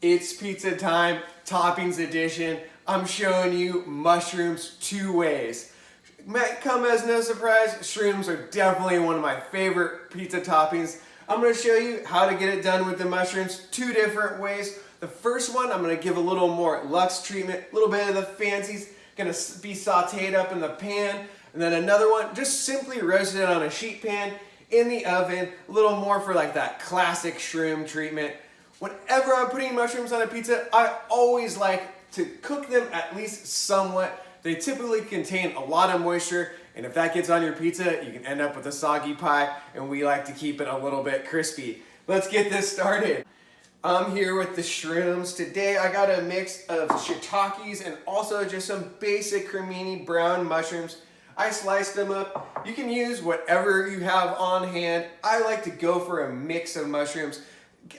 It's pizza time, toppings edition. I'm showing you mushrooms two ways. Might come as no surprise, shrooms are definitely one of my favorite pizza toppings. I'm going to show you how to get it done with the mushrooms two different ways. The first one, I'm going to give a little more luxe treatment, a little bit of the fancies, going to be sauteed up in the pan. And then another one, just simply roasted on a sheet pan in the oven, a little more for like that classic shroom treatment. Whenever I'm putting mushrooms on a pizza, I always like to cook them at least somewhat. They typically contain a lot of moisture, and if that gets on your pizza, you can end up with a soggy pie, and we like to keep it a little bit crispy. Let's get this started. I'm here with the shrooms. Today I got a mix of shiitakes and also just some basic cremini brown mushrooms. I sliced them up. You can use whatever you have on hand. I like to go for a mix of mushrooms.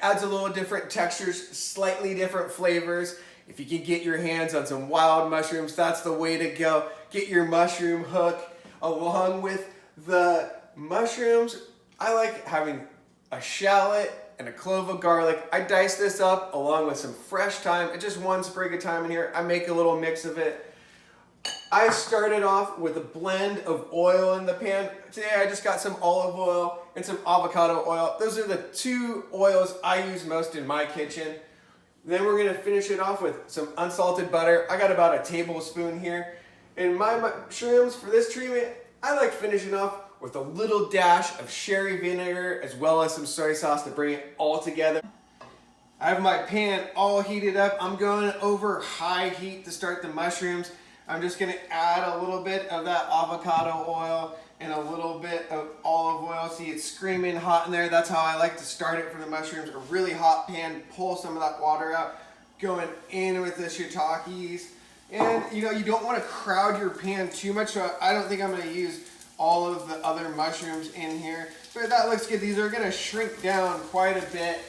Adds a little different textures, slightly different flavors. If you can get your hands on some wild mushrooms, that's the way to go. Get your mushroom hook. Along with the mushrooms, I like having a shallot and a clove of garlic. I dice this up along with some fresh thyme. Just one sprig of thyme in here. I make a little mix of it. I started off with a blend of oil in the pan. Today I just got some olive oil and some avocado oil. Those are the two oils I use most in my kitchen. Then we're gonna finish it off with some unsalted butter. I got about a tablespoon here. And my mushrooms for this treatment, I like finishing off with a little dash of sherry vinegar as well as some soy sauce to bring it all together. I have my pan all heated up. I'm going over high heat to start the mushrooms. I'm just gonna add a little bit of that avocado oil and a little bit of olive oil. See, it's screaming hot in there. That's how I like to start it for the mushrooms. A really hot pan, pull some of that water out. Going in with the shiitakes. And you know, you don't wanna crowd your pan too much, so I don't think I'm gonna use all of the other mushrooms in here. But that looks good. These are gonna shrink down quite a bit.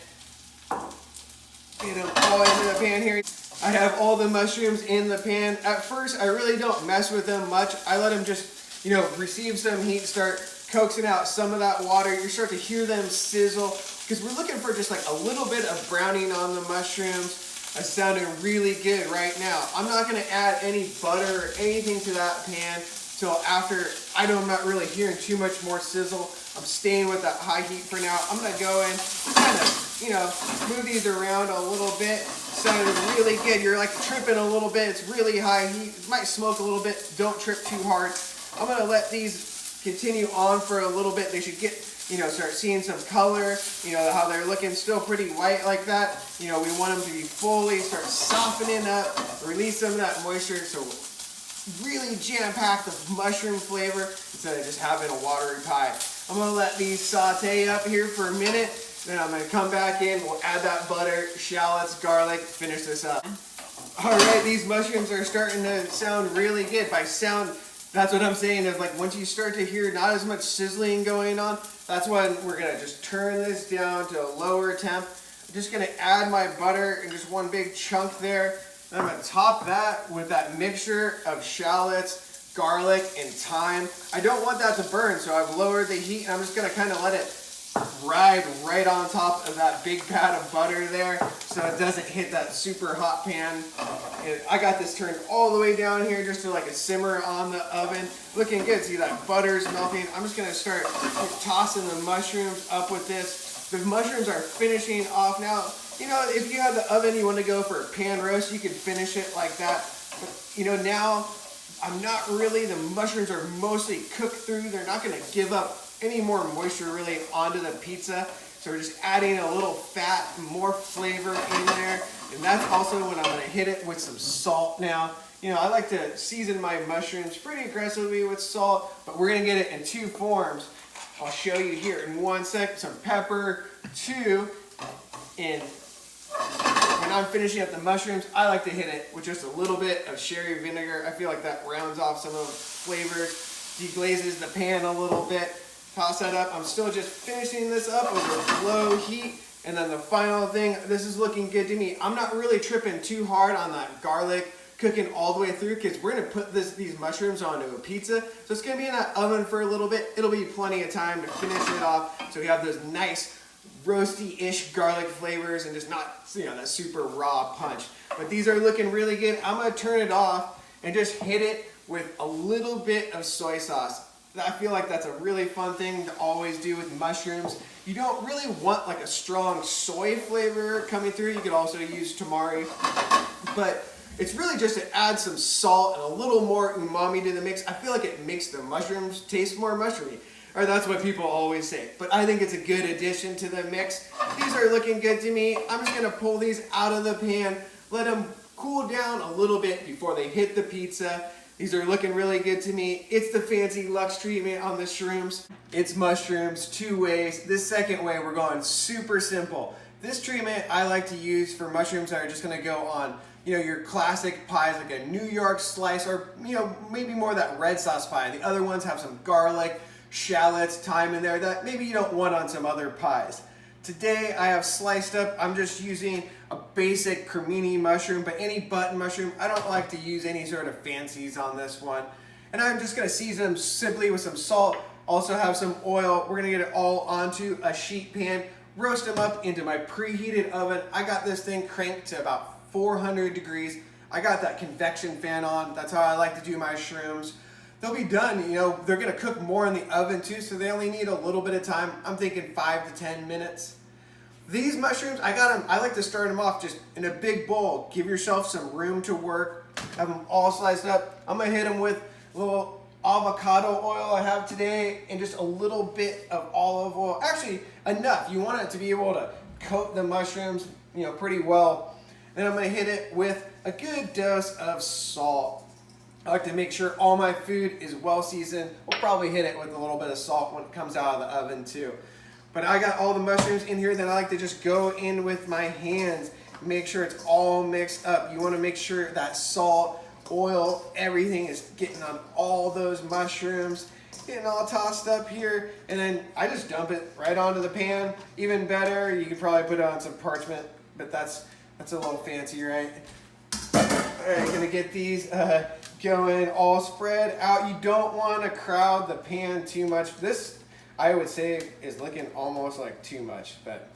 Get them all into the pan here. I have all the mushrooms in the pan. At first, I really don't mess with them much. I let them just, receive some heat, start coaxing out some of that water. You start to hear them sizzle because we're looking for just like a little bit of browning on the mushrooms. It's sounding really good right now. I'm not gonna add any butter or anything to that pan till after. I'm not really hearing too much more sizzle. I'm staying with that high heat for now. I'm gonna go in, kind of, move these around a little bit. Sounded really good. You're like tripping a little bit. It's really high heat. It might smoke a little bit. Don't trip too hard. I'm gonna let these continue on for a little bit. They should get, start seeing some color. How they're looking still pretty white like that. We want them to be fully start softening up, release some of that moisture. So really jam-packed the mushroom flavor instead of just having a watery pie. I'm gonna let these saute up here for a minute. Then I'm gonna come back in, we'll add that butter, shallots, garlic, finish this up. All right, these mushrooms are starting to sound really good. By sound, that's what I'm saying is like once you start to hear not as much sizzling going on, that's when we're gonna just turn this down to a lower temp. I'm just gonna add my butter in just one big chunk there. Then I'm gonna top that with that mixture of shallots, garlic, and thyme. I don't want that to burn, so I've lowered the heat and I'm just gonna kind of let it ride right on top of that big pat of butter there so it doesn't hit that super hot pan. And I got this turned all the way down here just to like a simmer on the oven. Looking good. See that butter's melting. I'm just gonna start tossing the mushrooms up with this. The mushrooms are finishing off now. If you have the oven, you want to go for a pan roast, you can finish it like that. But now I'm not really, the mushrooms are mostly cooked through. They're not gonna give up any more moisture really onto the pizza. So we're just adding a little fat, more flavor in there. And that's also when I'm gonna hit it with some salt now. I like to season my mushrooms pretty aggressively with salt, but we're gonna get it in two forms. I'll show you here in one sec. Some pepper, too. And when I'm finishing up the mushrooms, I like to hit it with just a little bit of sherry vinegar. I feel like that rounds off some of the flavors, deglazes the pan a little bit. Toss that up. I'm still just finishing this up over low heat. And then the final thing, this is looking good to me. I'm not really tripping too hard on that garlic cooking all the way through because we're gonna put these mushrooms onto a pizza. So it's gonna be in that oven for a little bit. It'll be plenty of time to finish it off. So we have those nice roasty-ish garlic flavors and just not, that super raw punch. But these are looking really good. I'm gonna turn it off and just hit it with a little bit of soy sauce. I feel like that's a really fun thing to always do with mushrooms. You don't really want like a strong soy flavor coming through. You could also use tamari, but it's really just to add some salt and a little more umami to the mix. I feel like it makes the mushrooms taste more mushroomy. Or that's what people always say. But I think it's a good addition to the mix. These are looking good to me. I'm just gonna pull these out of the pan, let them cool down a little bit before they hit the pizza. These are looking really good to me. It's the fancy luxe treatment on the shrooms. It's mushrooms 2 ways. This second way, we're going super simple. This treatment I like to use for mushrooms that are just gonna go on your classic pies, like a New York slice, or maybe more that red sauce pie. The other ones have some garlic, shallots, thyme in there that maybe you don't want on some other pies. Today I have sliced up, I'm just using a basic cremini mushroom, but any button mushroom. I don't like to use any sort of fancies on this one. And I'm just gonna season them simply with some salt, also have some oil. We're gonna get it all onto a sheet pan, roast them up into my preheated oven. I got this thing cranked to about 400 degrees. I got that convection fan on. That's how I like to do my shrooms. They'll be done, they're gonna cook more in the oven too, so they only need a little bit of time. I'm thinking 5 to 10 minutes. These mushrooms, I like to start them off just in a big bowl. Give yourself some room to work. Have them all sliced up. I'm gonna hit them with a little avocado oil I have today and just a little bit of olive oil. Actually, enough. You want it to be able to coat the mushrooms, pretty well. Then I'm gonna hit it with a good dose of salt. I like to make sure all my food is well seasoned. We'll probably hit it with a little bit of salt when it comes out of the oven too. But I got all the mushrooms in here, then I like to just go in with my hands, make sure it's all mixed up. You wanna make sure that salt, oil, everything is getting on all those mushrooms, getting all tossed up here. And then I just dump it right onto the pan. Even better, you could probably put it on some parchment, but that's a little fancy, right? All right, gonna get these going all spread out. You don't want to crowd the pan too much. This, I would say, is looking almost like too much, but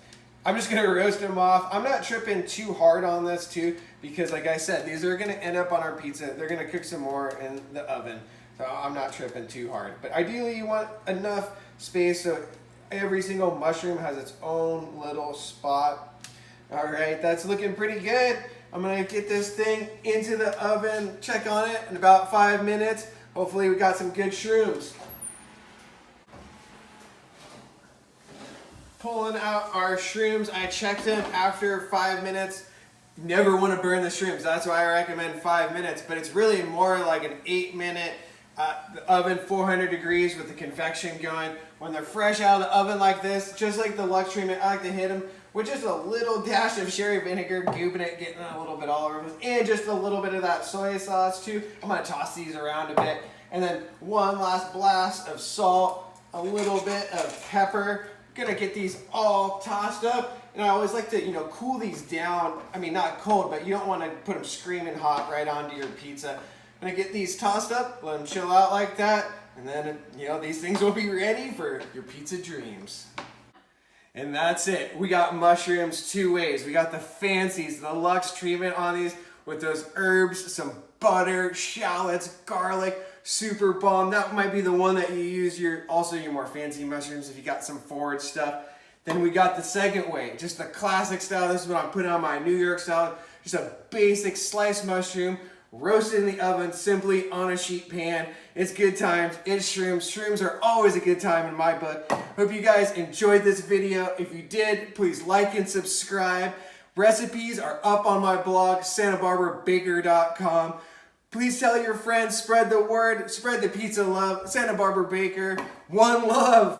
I'm just gonna roast them off. I'm not tripping too hard on this too, because like I said, these are gonna end up on our pizza. They're gonna cook some more in the oven, so I'm not tripping too hard. But ideally you want enough space so every single mushroom has its own little spot. All right, that's looking pretty good. I'm gonna get this thing into the oven, check on it in about 5 minutes. Hopefully we got some good shrooms. Pulling out our shrooms, I checked them after 5 minutes. Never wanna burn the shrooms, that's why I recommend 5 minutes, but it's really more like an 8-minute oven, 400 degrees with the convection going. When they're fresh out of the oven like this, just like the Lux treatment, I like to hit them with just a little dash of sherry vinegar, gooping it, getting a little bit all over them, and just a little bit of that soy sauce too. I'm gonna toss these around a bit. And then one last blast of salt, a little bit of pepper. Gonna get these all tossed up. And I always like to, cool these down. I mean, not cold, but you don't wanna put them screaming hot right onto your pizza. I'm gonna get these tossed up, let them chill out like that, and then, these things will be ready for your pizza dreams. And that's it. We got mushrooms 2 ways. We got the fancies, the luxe treatment on these with those herbs, some butter, shallots, garlic, super bomb. That might be the one that you use your more fancy mushrooms if you got some forage stuff. Then we got the second way, just the classic style. This is what I'm putting on my New York style. Just a basic sliced mushroom, roasted in the oven, simply on a sheet pan. It's good times, it's shrooms. Shrooms are always a good time in my book. Hope you guys enjoyed this video. If you did, please like and subscribe. Recipes are up on my blog, santabarbarabaker.com. Please tell your friends, spread the word, spread the pizza love. Santa Barbara Baker, one love.